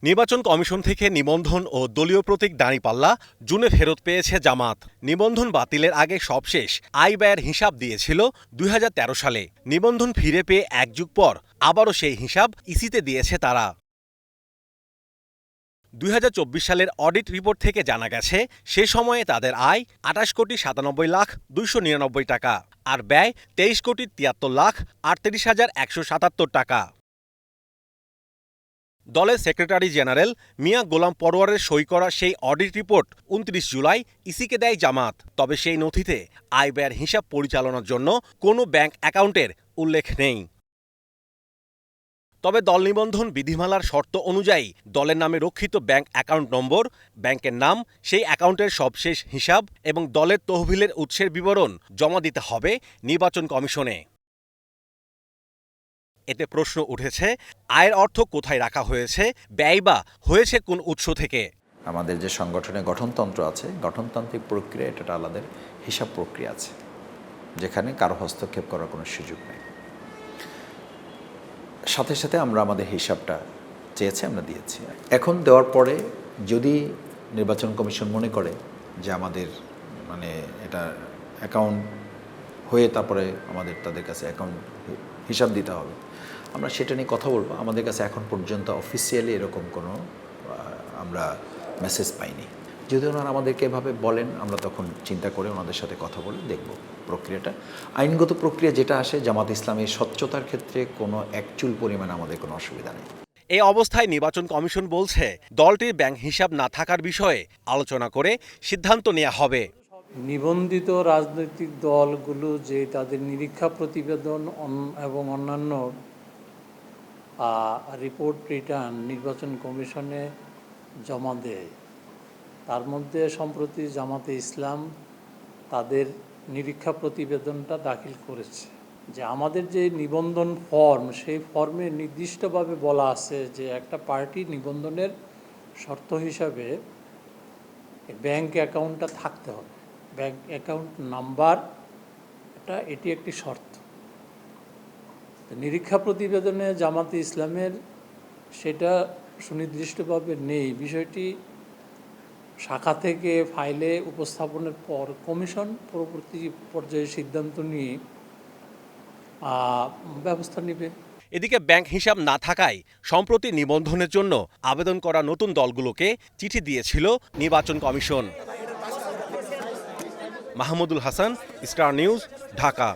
নির্বাচন কমিশন থেকে নিবন্ধন ও দলীয় প্রতীক দাঁড়িপাল্লা জুনে ফেরত পেয়েছে জামাত। নিবন্ধন বাতিলের আগে সবশেষ আয় ব্যয়ের হিসাব দিয়েছিল ২০১৩ সালে। নিবন্ধন ফিরে পেয়ে এক যুগ পর আবারও সেই হিসাব ইসিতে দিয়েছে তারা। ২০২৪ সালের অডিট রিপোর্ট থেকে জানা গেছে, সে সময়ে তাদের আয় ২৮,৯৭,২৯৯ টাকা আর ব্যয় ২৩,৭৩,৩৮,১৭৭ টাকা। দলের সেক্রেটারি জেনারেল মিয়া গোলাম পরোয়ারের সই করা সেই অডিট রিপোর্ট ২৯ জুলাই ইসিকে দেয় জামাত। তবে সেই নথিতে আয় ব্যয়ের হিসাব পরিচালনার জন্য কোনো ব্যাংক অ্যাকাউন্টের উল্লেখ নেই। তবে দল নিবন্ধন বিধিমালার শর্ত অনুযায়ী দলের নামে রক্ষিত ব্যাংক অ্যাকাউন্ট নম্বর, ব্যাংকের নাম, সেই অ্যাকাউন্টের সবশেষ হিসাব এবং দলের তহবিলের উৎসের বিবরণ জমা দিতে হবে নির্বাচন কমিশনে। এতে প্রশ্ন উঠেছে, আয়ের অর্থ কোথায় রাখা হয়েছে, ব্যয় বা হয়েছে কোন উৎস থেকে? আমাদের যে সংগঠনের গঠনতন্ত্র আছে, গঠনতান্ত্রিক প্রক্রিয়া এটা আলাদা হিসাব প্রক্রিয়া আছে, যেখানে কারো হস্তক্ষেপ করার কোনো সুযোগ নেই। সাথে সাথে আমরা আমাদের হিসাবটা চেয়েছি, আমরা দিয়েছি। এখন দেওয়ার পরে যদি নির্বাচন কমিশন মনে করে যে আমাদের এটা অ্যাকাউন্ট হয়ে তারপরে আমাদের তাদের কাছে অ্যাকাউন্ট হিসাব দিতে হবে, আমরা সেটা নিয়ে কথা বলবো। আমাদের কাছে এখন পর্যন্ত অফিসিয়ালি এরকম কোনো আমরা মেসেজ পাইনি। যদি ওনারা আমাদেরকে এভাবে বলেন, আমরা তখন চিন্তা করে ওনাদের সাথে কথা বলে দেখব প্রক্রিয়াটা। আইনগত প্রক্রিয়া যেটা আসে, জামাত ইসলামের স্বচ্ছতার ক্ষেত্রে কোনো একচুল পরিমাণে আমাদের কোনো অসুবিধা নেই। এই অবস্থায় নির্বাচন কমিশন বলছে, দলটির ব্যাংক হিসাব না থাকার বিষয়ে আলোচনা করে সিদ্ধান্ত নেওয়া হবে। নিবন্ধিত রাজনৈতিক দলগুলো যে তাদের নিরীক্ষা প্রতিবেদন এবং অন্যান্য রিপোর্ট রিটার্ন নির্বাচন কমিশনে জমা দেয়, তার মধ্যে সম্প্রতি জামাতে ইসলাম তাদের নিরীক্ষা প্রতিবেদনটা দাখিল করেছে যে আমাদের যে নিবন্ধন ফর্ম, সেই ফর্মে নির্দিষ্টভাবে বলা আছে যে একটা পার্টি নিবন্ধনের শর্ত হিসাবে ব্যাংক অ্যাকাউন্টটা থাকতে হবে, ব্যাংক অ্যাকাউন্ট নাম্বার, এটি একটি শর্ত। নিরীক্ষা প্রতিবেদনে জামাতে ইসলামের সেটা সুনির্দিষ্টভাবে নেই। বিষয়টি শাখা থেকে ফাইলে উপস্থাপনের পর কমিশন পরবর্তী পর্যায়ে সিদ্ধান্ত নিয়ে ব্যবস্থা নেবে। এদিকে ব্যাংক হিসাব না থাকায় সম্প্রতি নিবন্ধনের জন্য আবেদন করা নতুন দলগুলোকে চিঠি দিয়েছিল নির্বাচন commission. Mahmudul Hasan, star news, Dhaka.